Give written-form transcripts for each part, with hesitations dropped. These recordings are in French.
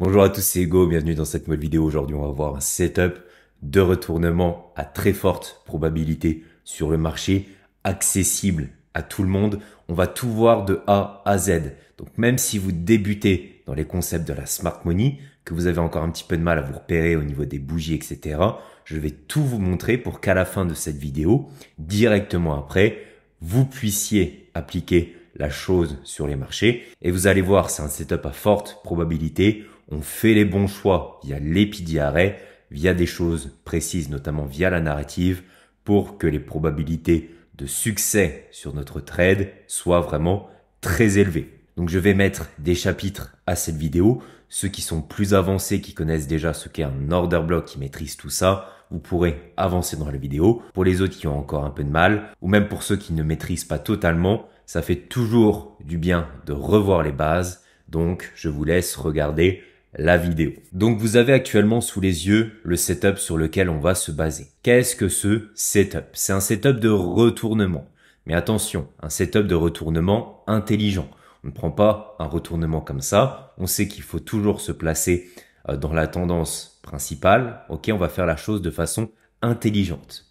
Bonjour à tous, c'est Hugo, bienvenue dans cette nouvelle vidéo. Aujourd'hui, on va voir un setup de retournement à très forte probabilité sur le marché, accessible à tout le monde. On va tout voir de A à Z. Donc même si vous débutez dans les concepts de la smart money, que vous avez encore un petit peu de mal à vous repérer au niveau des bougies, etc., je vais tout vous montrer pour qu'à la fin de cette vidéo, directement après, vous puissiez appliquer la chose sur les marchés. Et vous allez voir, c'est un setup à forte probabilité. On fait les bons choix via l'épidiarrhée, via des choses précises, notamment via la narrative, pour que les probabilités de succès sur notre trade soient vraiment très élevées. Donc je vais mettre des chapitres à cette vidéo. Ceux qui sont plus avancés, qui connaissent déjà ce qu'est un order block, qui maîtrisent tout ça, vous pourrez avancer dans la vidéo. Pour les autres qui ont encore un peu de mal, ou même pour ceux qui ne maîtrisent pas totalement, ça fait toujours du bien de revoir les bases. Donc je vous laisse regarder la vidéo. Donc vous avez actuellement sous les yeux le setup sur lequel on va se baser. Qu'est-ce que ce setup? C'est un setup de retournement. Mais attention, un setup de retournement intelligent. On ne prend pas un retournement comme ça. On sait qu'il faut toujours se placer dans la tendance principale. Ok, on va faire la chose de façon intelligente.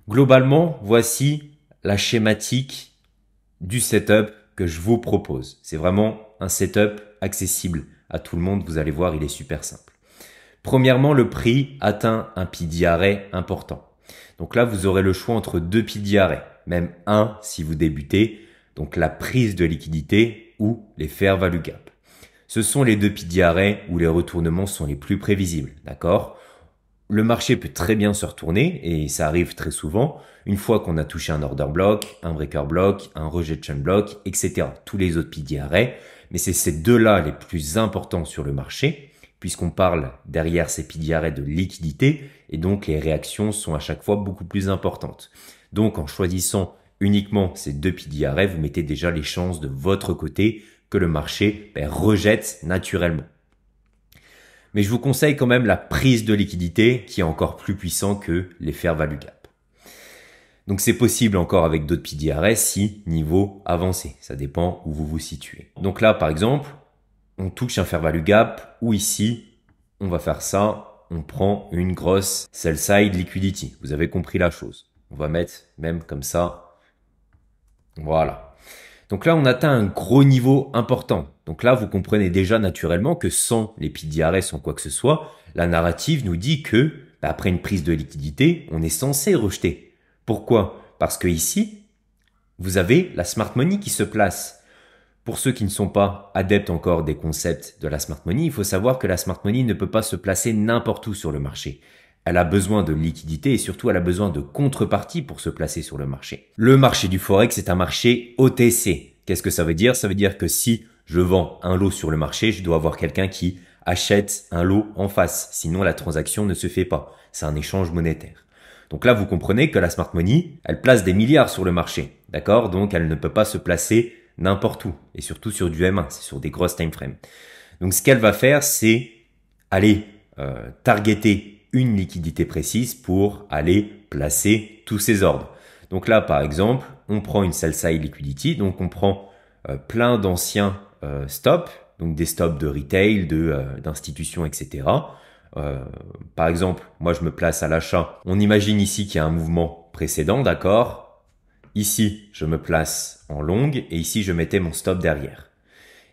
Globalement, voici la schématique du setup que je vous propose. C'est vraiment un setup accessible à tout le monde. Vous allez voir, il est super simple. Premièrement, le prix atteint un PDRA important. Donc là, vous aurez le choix entre deux PDRA, même un si vous débutez, donc la prise de liquidité ou les fair value gap. Ce sont les deux PDRA où les retournements sont les plus prévisibles, d'accord? Le marché peut très bien se retourner, et ça arrive très souvent, une fois qu'on a touché un order block, un breaker block, un rejection block, etc. Tous les autres PDRA, mais c'est ces deux-là les plus importants sur le marché, puisqu'on parle derrière ces PDRA de liquidité, et donc les réactions sont à chaque fois beaucoup plus importantes. Donc en choisissant uniquement ces deux PDRA, vous mettez déjà les chances de votre côté que le marché rejette naturellement. Mais je vous conseille quand même la prise de liquidité qui est encore plus puissant que les fair value gap. Donc c'est possible encore avec d'autres PDRA si niveau avancé. Ça dépend où vous vous situez. Donc là par exemple, on touche un fair value gap ou ici, on va faire ça, on prend une grosse sell side liquidity. Vous avez compris la chose. On va mettre même comme ça. Voilà. Donc là, on atteint un gros niveau important. Donc là, vous comprenez déjà naturellement que sans les PDRA, sans quoi que ce soit, la narrative nous dit que, après une prise de liquidité, on est censé rejeter. Pourquoi? Parce que ici, vous avez la smart money qui se place. Pour ceux qui ne sont pas adeptes encore des concepts de la smart money, il faut savoir que la smart money ne peut pas se placer n'importe où sur le marché. Elle a besoin de liquidité et surtout elle a besoin de contrepartie pour se placer sur le marché. Le marché du Forex est un marché OTC. Qu'est-ce que ça veut dire? Ça veut dire que si je vends un lot sur le marché, je dois avoir quelqu'un qui achète un lot en face. Sinon, la transaction ne se fait pas. C'est un échange monétaire. Donc là, vous comprenez que la smart money, elle place des milliards sur le marché. D'accord? Donc, elle ne peut pas se placer n'importe où. Et surtout sur du M1, c'est sur des grosses time frames. Donc, ce qu'elle va faire, c'est aller targeter une liquidité précise pour aller placer tous ces ordres. Donc là, par exemple, on prend une sell side liquidity, donc on prend plein d'anciens stops, donc des stops de retail, d'institutions, etc. Par exemple, moi je me place à l'achat. On imagine ici qu'il y a un mouvement précédent, d'accord? Ici, je me place en longue et ici, je mettais mon stop derrière.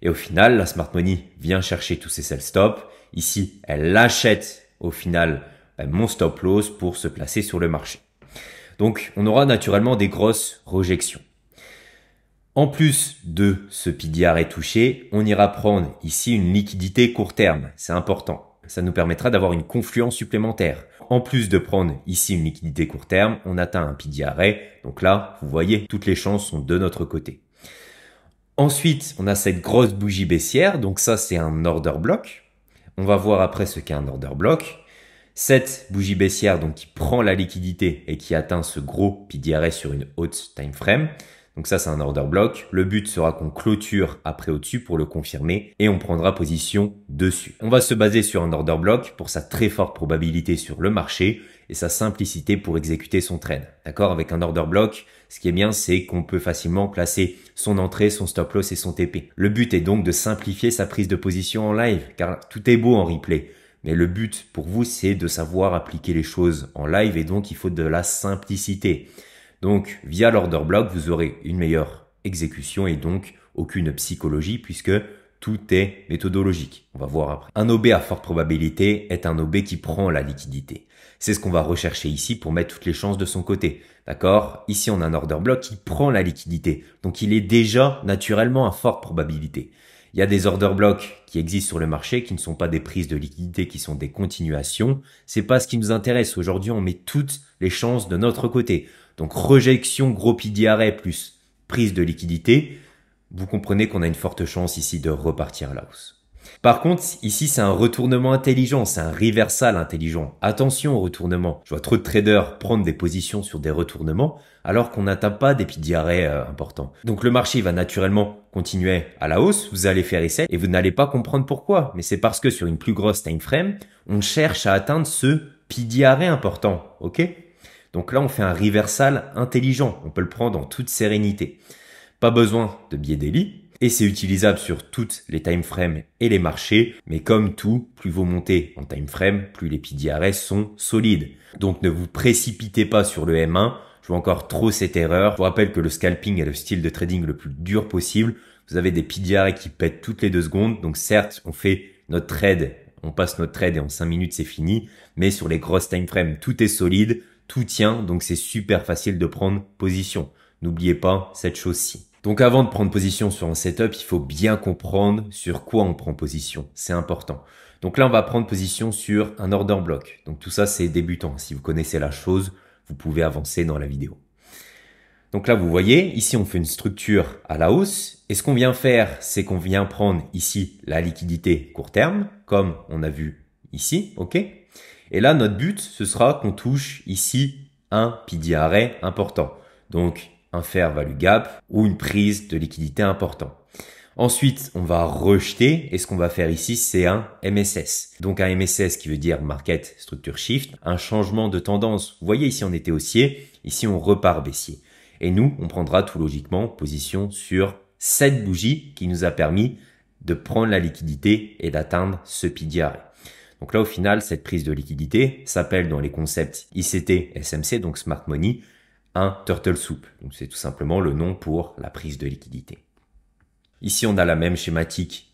Et au final, la smart money vient chercher tous ces sell stops. Ici, elle achète au final mon stop loss pour se placer sur le marché. Donc, on aura naturellement des grosses rejections. En plus de ce PDRA touché, on ira prendre ici une liquidité court terme. C'est important. Ça nous permettra d'avoir une confluence supplémentaire. En plus de prendre ici une liquidité court terme, on atteint un PDRA. Donc là, vous voyez, toutes les chances sont de notre côté. Ensuite, on a cette grosse bougie baissière. Donc ça, c'est un order block. On va voir après ce qu'est un order block. Cette bougie baissière donc qui prend la liquidité et qui atteint ce gros PDRA sur une haute time frame. Donc ça, c'est un order block. Le but sera qu'on clôture après au-dessus pour le confirmer et on prendra position dessus. On va se baser sur un order block pour sa très forte probabilité sur le marché et sa simplicité pour exécuter son trade. D'accord? Avec un order block, ce qui est bien, c'est qu'on peut facilement placer son entrée, son stop loss et son TP. Le but est donc de simplifier sa prise de position en live, car tout est beau en replay. Mais le but pour vous, c'est de savoir appliquer les choses en live et donc il faut de la simplicité. Donc, via l'order block, vous aurez une meilleure exécution et donc aucune psychologie puisque tout est méthodologique. On va voir après. Un OB à forte probabilité est un OB qui prend la liquidité. C'est ce qu'on va rechercher ici pour mettre toutes les chances de son côté. D'accord? Ici, on a un order block qui prend la liquidité. Donc, il est déjà naturellement à forte probabilité. Il y a des order blocks qui existent sur le marché qui ne sont pas des prises de liquidité, qui sont des continuations. C'est pas ce qui nous intéresse. Aujourd'hui, on met toutes les chances de notre côté. Donc, rejection, gros pidi arrêt plus prise de liquidité. Vous comprenez qu'on a une forte chance ici de repartir à la hausse. Par contre, ici, c'est un retournement intelligent, c'est un reversal intelligent. Attention au retournement. Je vois trop de traders prendre des positions sur des retournements alors qu'on n'atteint pas des pidi arrêts importants. Donc, le marché va naturellement continuer à la hausse. Vous allez faire essai et vous n'allez pas comprendre pourquoi. Mais c'est parce que sur une plus grosse time frame, on cherche à atteindre ce pidi arrêt important. OK? Donc là, on fait un reversal intelligent. On peut le prendre en toute sérénité. Pas besoin de biais daily. Et c'est utilisable sur toutes les time frames et les marchés. Mais comme tout, plus vous montez en time frame, plus les pidi arrêts sont solides. Donc ne vous précipitez pas sur le M1. Je vois encore trop cette erreur. Je vous rappelle que le scalping est le style de trading le plus dur possible. Vous avez des pidi arrêts qui pètent toutes les 2 secondes. Donc certes, on fait notre trade, on passe notre trade et en 5 minutes, c'est fini. Mais sur les grosses time frames, tout est solide, tout tient. Donc c'est super facile de prendre position. N'oubliez pas cette chose-ci. Donc avant de prendre position sur un setup, il faut bien comprendre sur quoi on prend position. C'est important. Donc là, on va prendre position sur un order block. Donc tout ça, c'est débutant. Si vous connaissez la chose, vous pouvez avancer dans la vidéo. Donc là, vous voyez, ici, on fait une structure à la hausse. Et ce qu'on vient faire, c'est qu'on vient prendre ici la liquidité court terme, comme on a vu ici. OK? Et là, notre but, ce sera qu'on touche ici un pidi arrêt important. Donc, un fair value gap ou une prise de liquidité important. Ensuite, on va rejeter et ce qu'on va faire ici, c'est un MSS. Donc un MSS qui veut dire Market Structure Shift, un changement de tendance. Vous voyez ici, on était haussier, ici on repart baissier. Et nous, on prendra tout logiquement position sur cette bougie qui nous a permis de prendre la liquidité et d'atteindre ce pidi arrêt. Donc là, au final, cette prise de liquidité s'appelle dans les concepts ICT, SMC, donc Smart Money, un turtle soup. Donc c'est tout simplement le nom pour la prise de liquidité. Ici, on a la même schématique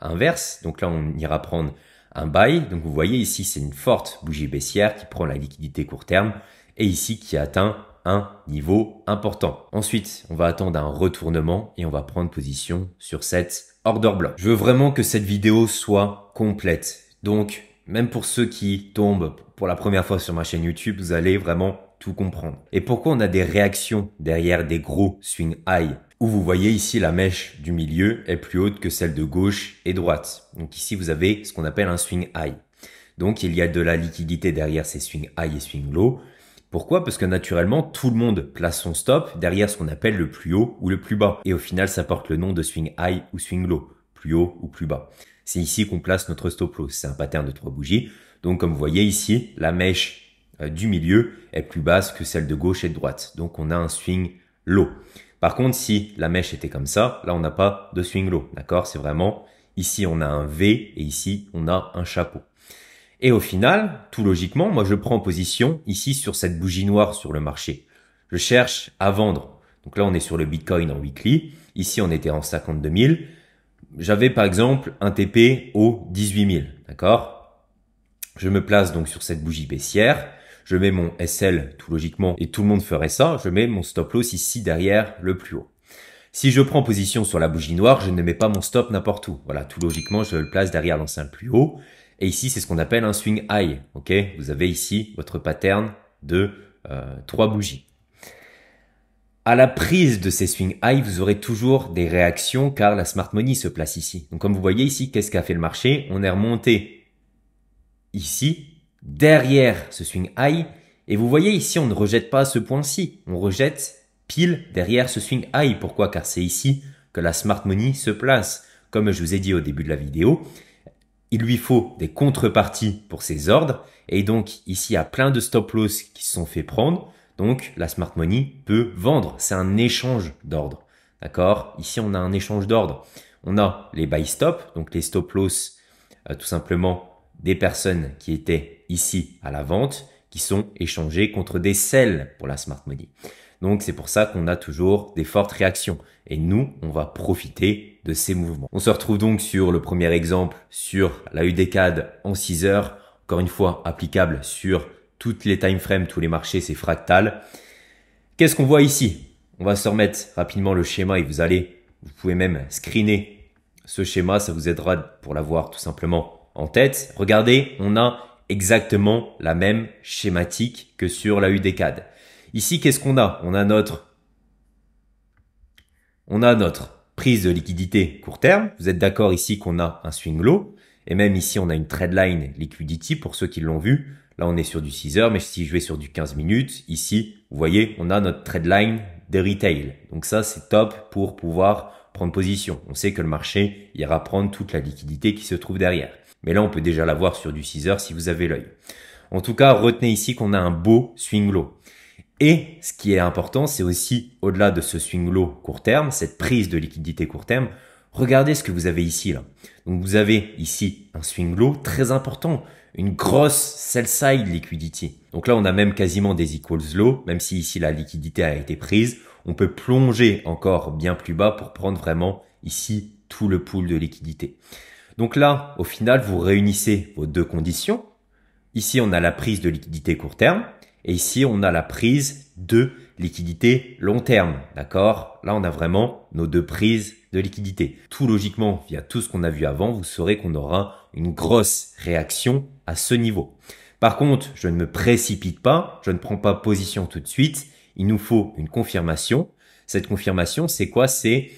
inverse. Donc là, on ira prendre un buy. Donc vous voyez ici, c'est une forte bougie baissière qui prend la liquidité court terme et ici qui atteint un niveau important. Ensuite, on va attendre un retournement et on va prendre position sur cette order block. Je veux vraiment que cette vidéo soit complète. Donc, même pour ceux qui tombent pour la première fois sur ma chaîne YouTube, vous allez vraiment tout comprendre. Et pourquoi on a des réactions derrière des gros swing high où vous voyez ici la mèche du milieu est plus haute que celle de gauche et droite. Donc ici, vous avez ce qu'on appelle un swing high. Donc, il y a de la liquidité derrière ces swing high et swing low. Pourquoi? Parce que naturellement, tout le monde place son stop derrière ce qu'on appelle le plus haut ou le plus bas. Et au final, ça porte le nom de swing high ou swing low, plus haut ou plus bas. C'est ici qu'on place notre stop loss. C'est un pattern de 3 bougies. Donc, comme vous voyez ici, la mèche du milieu est plus basse que celle de gauche et de droite. Donc, on a un swing low. Par contre, si la mèche était comme ça, là, on n'a pas de swing low. D'accord? C'est vraiment, ici, on a un V et ici, on a un chapeau. Et au final, tout logiquement, moi, je prends position ici sur cette bougie noire sur le marché. Je cherche à vendre. Donc là, on est sur le Bitcoin en weekly. Ici, on était en 52 000. J'avais, par exemple, un TP au 18 000. D'accord? Je me place donc sur cette bougie baissière. Je mets mon SL tout logiquement et tout le monde ferait ça. Je mets mon stop loss ici derrière le plus haut. Si je prends position sur la bougie noire, je ne mets pas mon stop n'importe où. Voilà, tout logiquement, je le place derrière l'ancien plus haut. Et ici, c'est ce qu'on appelle un swing high. Ok, vous avez ici votre pattern de 3 bougies. À la prise de ces swing high, vous aurez toujours des réactions car la smart money se place ici. Donc comme vous voyez ici, qu'est-ce qu'a fait le marché? On est remonté ici, derrière ce swing high. Et vous voyez ici, on ne rejette pas à ce point-ci. On rejette pile derrière ce swing high. Pourquoi? Car c'est ici que la smart money se place. Comme je vous ai dit au début de la vidéo, il lui faut des contreparties pour ses ordres. Et donc ici, il y a plein de stop loss qui se sont fait prendre. Donc la smart money peut vendre. C'est un échange d'ordre. D'accord? Ici, on a un échange d'ordre. On a les buy stop, donc les stop loss, tout simplement des personnes qui étaient ici à la vente, qui sont échangées contre des sell pour la smart money. Donc, c'est pour ça qu'on a toujours des fortes réactions. Et nous, on va profiter de ces mouvements. On se retrouve donc sur le premier exemple, sur la UDCAD en 6 heures. Encore une fois, applicable sur toutes les time frames, tous les marchés, c'est fractal. Qu'est-ce qu'on voit ici? On va se remettre rapidement le schéma et vous pouvez même screener ce schéma. Ça vous aidera pour l'avoir tout simplement en tête. Regardez, on a exactement la même schématique que sur la UDCAD. Ici, qu'est-ce qu'on a? On a notre prise de liquidité court terme. Vous êtes d'accord ici qu'on a un swing low. Et même ici, on a une trendline liquidity pour ceux qui l'ont vu. Là, on est sur du 6 heures, mais si je vais sur du 15 minutes, ici, vous voyez, on a notre trendline de retail. Donc ça, c'est top pour pouvoir prendre position. On sait que le marché ira prendre toute la liquidité qui se trouve derrière. Mais là, on peut déjà la voir sur du 6 heures si vous avez l'œil. En tout cas, retenez ici qu'on a un beau swing low. Et ce qui est important, c'est aussi, au-delà de ce swing low court terme, cette prise de liquidité court terme, regardez ce que vous avez ici, là. Donc, vous avez ici un swing low très important, une grosse sell side liquidity. Donc là, on a même quasiment des equals low, même si ici la liquidité a été prise. On peut plonger encore bien plus bas pour prendre vraiment ici tout le pool de liquidité. Donc là, au final, vous réunissez vos deux conditions. Ici, on a la prise de liquidité court terme. Et ici, on a la prise de liquidité long terme. D'accord? Là, on a vraiment nos deux prises de liquidité. Tout logiquement, via tout ce qu'on a vu avant, vous saurez qu'on aura une grosse réaction à ce niveau. Par contre, je ne me précipite pas. Je ne prends pas position tout de suite. Il nous faut une confirmation. Cette confirmation, c'est quoi? C'est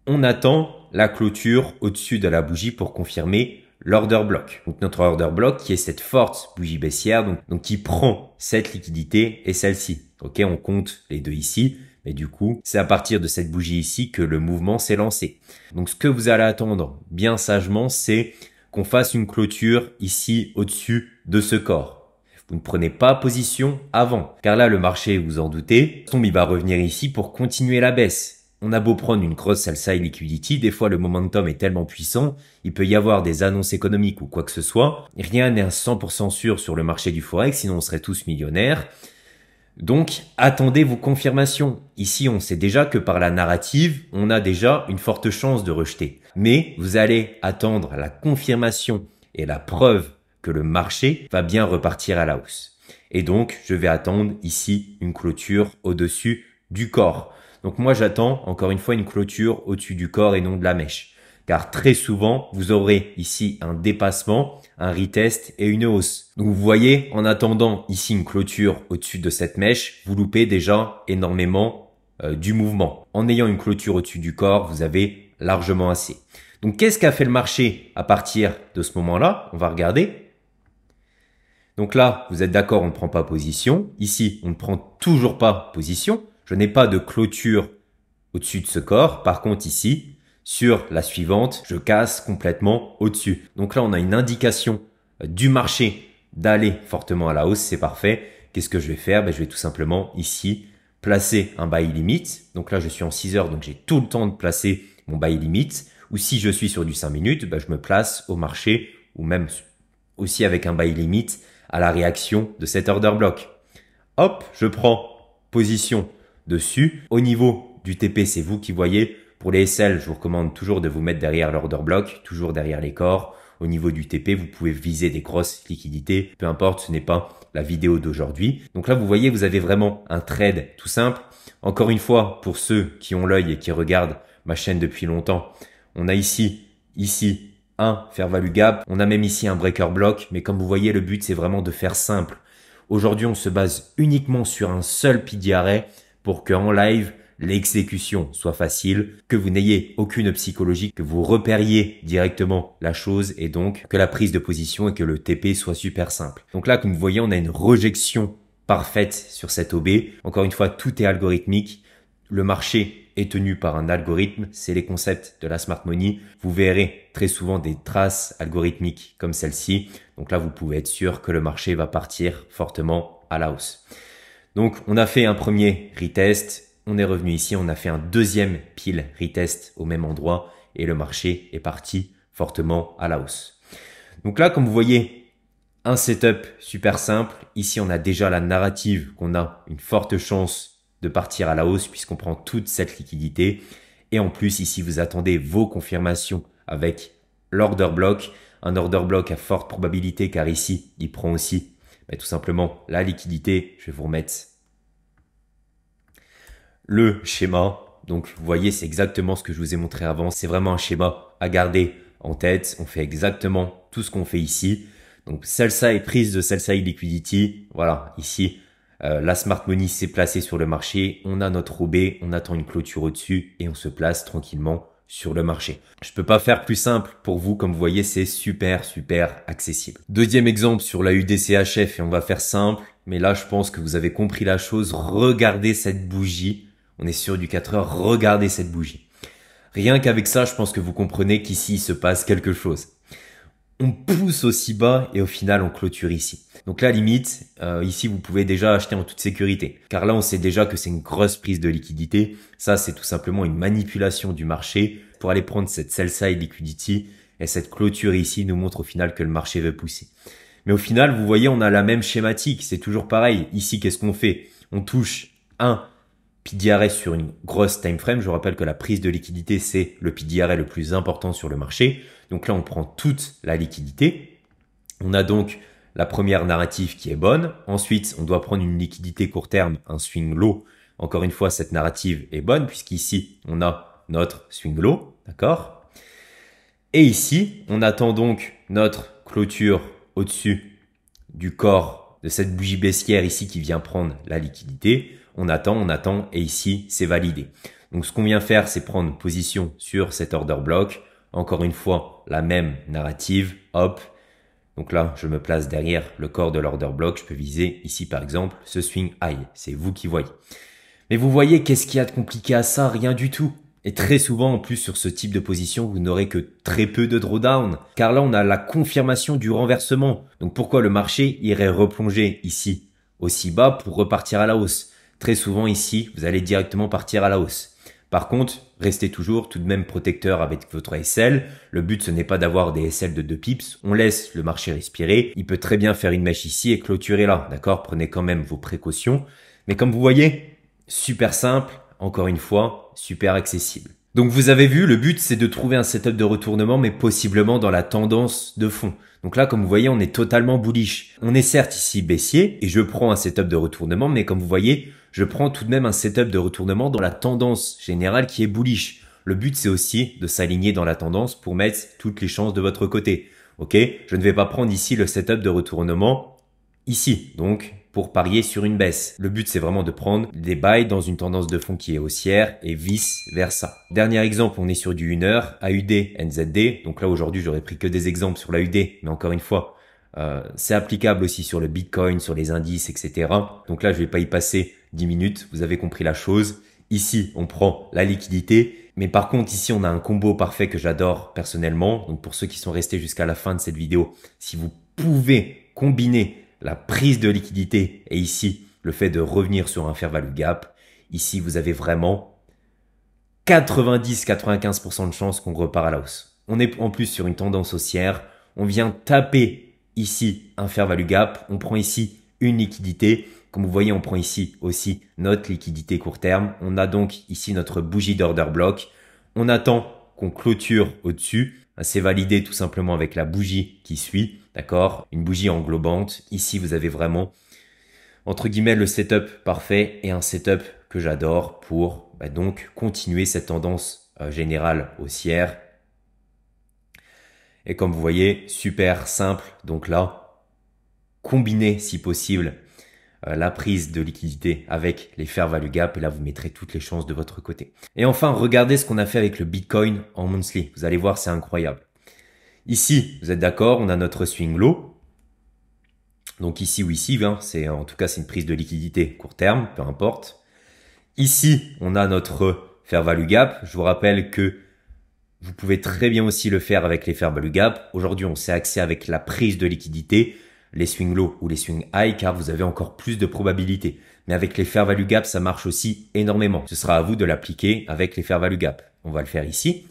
on attend la clôture au-dessus de la bougie pour confirmer l'order block. Donc notre order block qui est cette forte bougie baissière, donc qui prend cette liquidité et celle-ci. Ok, on compte les deux ici, mais du coup, c'est à partir de cette bougie ici que le mouvement s'est lancé. Donc ce que vous allez attendre bien sagement, c'est qu'on fasse une clôture ici au-dessus de ce corps. Vous ne prenez pas position avant, car là le marché, vous en doutez, il va revenir ici pour continuer la baisse. On a beau prendre une grosse sell side liquidity, des fois le momentum est tellement puissant, il peut y avoir des annonces économiques ou quoi que ce soit. Rien n'est à 100% sûr sur le marché du Forex, sinon on serait tous millionnaires. Donc, attendez vos confirmations. Ici, on sait déjà que par la narrative, on a déjà une forte chance de rejeter. Mais vous allez attendre la confirmation et la preuve que le marché va bien repartir à la hausse. Et donc, je vais attendre ici une clôture au-dessus du corps. Donc moi, j'attends encore une fois une clôture au-dessus du corps et non de la mèche. Car très souvent, vous aurez ici un dépassement, un retest et une hausse. Donc vous voyez, en attendant ici une clôture au-dessus de cette mèche, vous loupez déjà énormément du mouvement. En ayant une clôture au-dessus du corps, vous avez largement assez. Donc qu'est-ce qu'a fait le marché à partir de ce moment-là? On va regarder. Donc là, vous êtes d'accord, on ne prend pas position. Ici, on ne prend toujours pas position. Je n'ai pas de clôture au-dessus de ce corps. Par contre, ici, sur la suivante, je casse complètement au-dessus. Donc là, on a une indication du marché d'aller fortement à la hausse. C'est parfait. Qu'est-ce que je vais faire? Je vais tout simplement ici placer un buy limit. Donc là, je suis en 6 heures, donc j'ai tout le temps de placer mon buy limit. Ou si je suis sur du 5 minutes, je me place au marché ou même aussi avec un buy limit à la réaction de cet order block. Hop, je prends position dessus. Au niveau du TP, c'est vous qui voyez. Pour les SL, je vous recommande toujours de vous mettre derrière l'order block, toujours derrière les corps. Au niveau du TP, vous pouvez viser des grosses liquidités. Peu importe, ce n'est pas la vidéo d'aujourd'hui. Donc là, vous voyez, vous avez vraiment un trade tout simple. Encore une fois, pour ceux qui ont l'œil et qui regardent ma chaîne depuis longtemps, on a ici, un fair value gap. On a même ici un breaker block. Mais comme vous voyez, le but, c'est vraiment de faire simple. Aujourd'hui, on se base uniquement sur un seul PDRA pour qu'en live, l'exécution soit facile, que vous n'ayez aucune psychologie, que vous repériez directement la chose et donc que la prise de position et que le TP soit super simple. Donc là, comme vous voyez, on a une rejection parfaite sur cette OB. Encore une fois, tout est algorithmique. le marché est tenu par un algorithme, c'est les concepts de la smart money. Vous verrez très souvent des traces algorithmiques comme celle-ci. Donc là, vous pouvez être sûr que le marché va partir fortement à la hausse. Donc, on a fait un premier retest. On est revenu ici. On a fait un deuxième pile retest au même endroit et le marché est parti fortement à la hausse. Donc là, comme vous voyez, un setup super simple. Ici, on a déjà la narrative qu'on a une forte chance de partir à la hausse puisqu'on prend toute cette liquidité. Et en plus, ici, vous attendez vos confirmations avec l'order block. Un order block à forte probabilité car ici, il prend aussi tout simplement la liquidité. Je vais vous remettre le schéma. Donc, vous voyez, c'est exactement ce que je vous ai montré avant. C'est vraiment un schéma à garder en tête. On fait exactement tout ce qu'on fait ici. Donc, sell side, prise de sell side liquidity. Voilà, ici, la smart money s'est placée sur le marché. On a notre OB, on attend une clôture au-dessus et on se place tranquillement sur le marché. Je peux pas faire plus simple pour vous. Comme vous voyez, c'est super accessible. Deuxième exemple sur la UDCHF et on va faire simple. Mais là, je pense que vous avez compris la chose. Regardez cette bougie. On est sur du 4 heures. Regardez cette bougie. Rien qu'avec ça, je pense que vous comprenez qu'ici, il se passe quelque chose. On pousse aussi bas et au final, on clôture ici. Donc là, limite, ici, vous pouvez déjà acheter en toute sécurité. Car là, on sait déjà que c'est une grosse prise de liquidité. Ça, c'est tout simplement une manipulation du marché pour aller prendre cette sell side liquidity. Et cette clôture ici nous montre au final que le marché veut pousser. Mais au final, vous voyez, on a la même schématique. C'est toujours pareil. Ici, qu'est-ce qu'on fait? On touche un PDRS sur une grosse time frame. Je rappelle que la prise de liquidité, c'est le PDRS le plus important sur le marché. Donc là, on prend toute la liquidité. On a donc la première narrative qui est bonne. Ensuite, on doit prendre une liquidité court terme, un swing low. Encore une fois, cette narrative est bonne puisqu'ici, on a notre swing low. D'accord? Et ici, on attend donc notre clôture au-dessus du corps de cette bougie baissière ici qui vient prendre la liquidité. On attend et ici, c'est validé. Donc, ce qu'on vient faire, c'est prendre position sur cet order block. Encore une fois, la même narrative, hop. Donc là, je me place derrière le corps de l'order block. Je peux viser ici, par exemple, ce swing high. C'est vous qui voyez. Mais vous voyez, qu'est-ce qu'il y a de compliqué à ça? Rien du tout. Et très souvent, en plus, sur ce type de position, vous n'aurez que très peu de drawdown. Car là, on a la confirmation du renversement. Donc, pourquoi le marché irait replonger ici aussi bas pour repartir à la hausse? Très souvent, ici, vous allez directement partir à la hausse. Par contre, restez toujours tout de même protecteur avec votre SL. Le but, ce n'est pas d'avoir des SL de 2 pips. On laisse le marché respirer. Il peut très bien faire une mèche ici et clôturer là. D'accord? Prenez quand même vos précautions. Mais comme vous voyez, super simple. Encore une fois, super accessible. Donc vous avez vu, le but, c'est de trouver un setup de retournement, mais possiblement dans la tendance de fond. Donc là, comme vous voyez, on est totalement bullish. On est certes ici baissier et je prends un setup de retournement, mais comme vous voyez, je prends tout de même un setup de retournement dans la tendance générale qui est bullish. Le but, c'est aussi de s'aligner dans la tendance pour mettre toutes les chances de votre côté. Ok? Je ne vais pas prendre ici le setup de retournement ici. Donc, pour parier sur une baisse. Le but, c'est vraiment de prendre des buys dans une tendance de fond qui est haussière et vice versa. Dernier exemple, on est sur du 1 heure, AUD, NZD. Donc là, aujourd'hui, j'aurais pris que des exemples sur l'AUD, mais encore une fois, c'est applicable aussi sur le Bitcoin, sur les indices, etc. Donc là, je vais pas y passer 10 minutes. Vous avez compris la chose. Ici, on prend la liquidité. Mais par contre, ici, on a un combo parfait que j'adore personnellement. Donc pour ceux qui sont restés jusqu'à la fin de cette vidéo, si vous pouvez combiner la prise de liquidité et ici, le fait de revenir sur un fair value gap, ici, vous avez vraiment 90-95% de chances qu'on repart à la hausse. On est en plus sur une tendance haussière. On vient taper ici un fair value gap. On prend ici une liquidité. Comme vous voyez, on prend ici aussi notre liquidité court terme. On a donc ici notre bougie d'order block. On attend qu'on clôture au-dessus. C'est validé tout simplement avec la bougie qui suit. D'accord? Une bougie englobante. Ici, vous avez vraiment, entre guillemets, le setup parfait et un setup que j'adore pour donc continuer cette tendance générale haussière. Et comme vous voyez, super simple. Donc là, combinez si possible la prise de liquidité avec les fair value gap et là, vous mettrez toutes les chances de votre côté. Et enfin, regardez ce qu'on a fait avec le Bitcoin en monthly. Vous allez voir, c'est incroyable. Ici, vous êtes d'accord, on a notre swing low. Donc ici ou ici, hein, en tout cas, c'est une prise de liquidité court terme, peu importe. Ici, on a notre fair value gap. Je vous rappelle que vous pouvez très bien aussi le faire avec les fair value gap. Aujourd'hui, on s'est axé avec la prise de liquidité, les swing low ou les swing high, car vous avez encore plus de probabilités. Mais avec les fair value gap, ça marche aussi énormément. Ce sera à vous de l'appliquer avec les fair value gap. On va le faire ici.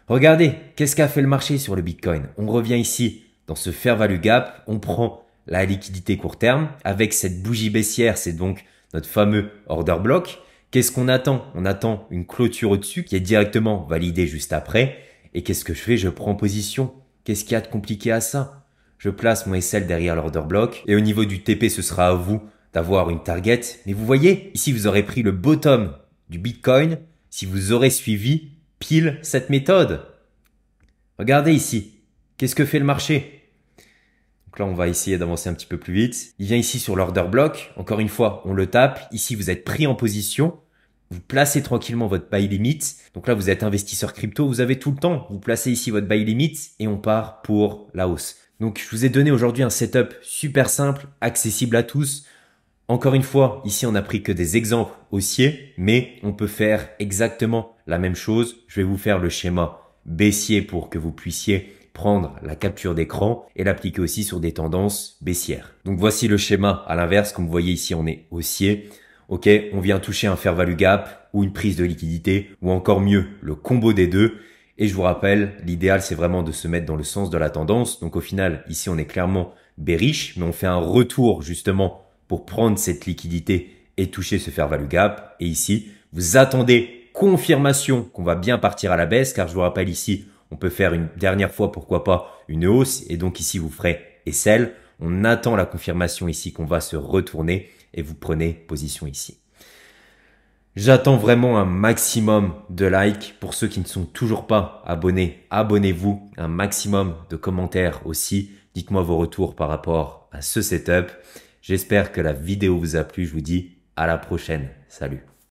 Regardez, qu'est-ce qu'a fait le marché sur le Bitcoin? On revient ici dans ce fair value gap. On prend la liquidité court terme avec cette bougie baissière. C'est donc notre fameux order block. Qu'est-ce qu'on attend? On attend une clôture au-dessus qui est directement validée juste après. Et qu'est-ce que je fais? Je prends position. Qu'est-ce qu'il y a de compliqué à ça? Je place mon SL derrière l'order block. Et au niveau du TP, ce sera à vous d'avoir une target. Mais vous voyez, ici, vous aurez pris le bottom du Bitcoin si vous aurez suivi pile cette méthode. Regardez ici. Qu'est-ce que fait le marché? Donc là, on va essayer d'avancer un petit peu plus vite. Il vient ici sur l'order block. Encore une fois, on le tape. Ici, vous êtes pris en position. Vous placez tranquillement votre buy limit. Donc là, vous êtes investisseur crypto. Vous avez tout le temps. Vous placez ici votre buy limit et on part pour la hausse. Donc, je vous ai donné aujourd'hui un setup super simple, accessible à tous. Encore une fois, ici, on n'a pris que des exemples haussiers, mais on peut faire exactement la même chose. Je vais vous faire le schéma baissier pour que vous puissiez prendre la capture d'écran et l'appliquer aussi sur des tendances baissières. Donc, voici le schéma à l'inverse. Comme vous voyez ici, on est haussier. Ok, on vient toucher un fair value gap ou une prise de liquidité ou encore mieux, le combo des deux. Et je vous rappelle, l'idéal, c'est vraiment de se mettre dans le sens de la tendance. Donc, au final, ici, on est clairement bearish, mais on fait un retour justement pour prendre cette liquidité et toucher ce fair value gap. Et ici, vous attendez confirmation qu'on va bien partir à la baisse, car je vous rappelle ici, on peut faire une dernière fois, pourquoi pas, une hausse. Et donc ici, vous ferez SL. On attend la confirmation ici qu'on va se retourner et vous prenez position ici. J'attends vraiment un maximum de likes. Pour ceux qui ne sont toujours pas abonnés, abonnez-vous. Un maximum de commentaires aussi. Dites-moi vos retours par rapport à ce setup. J'espère que la vidéo vous a plu. Je vous dis à la prochaine. Salut.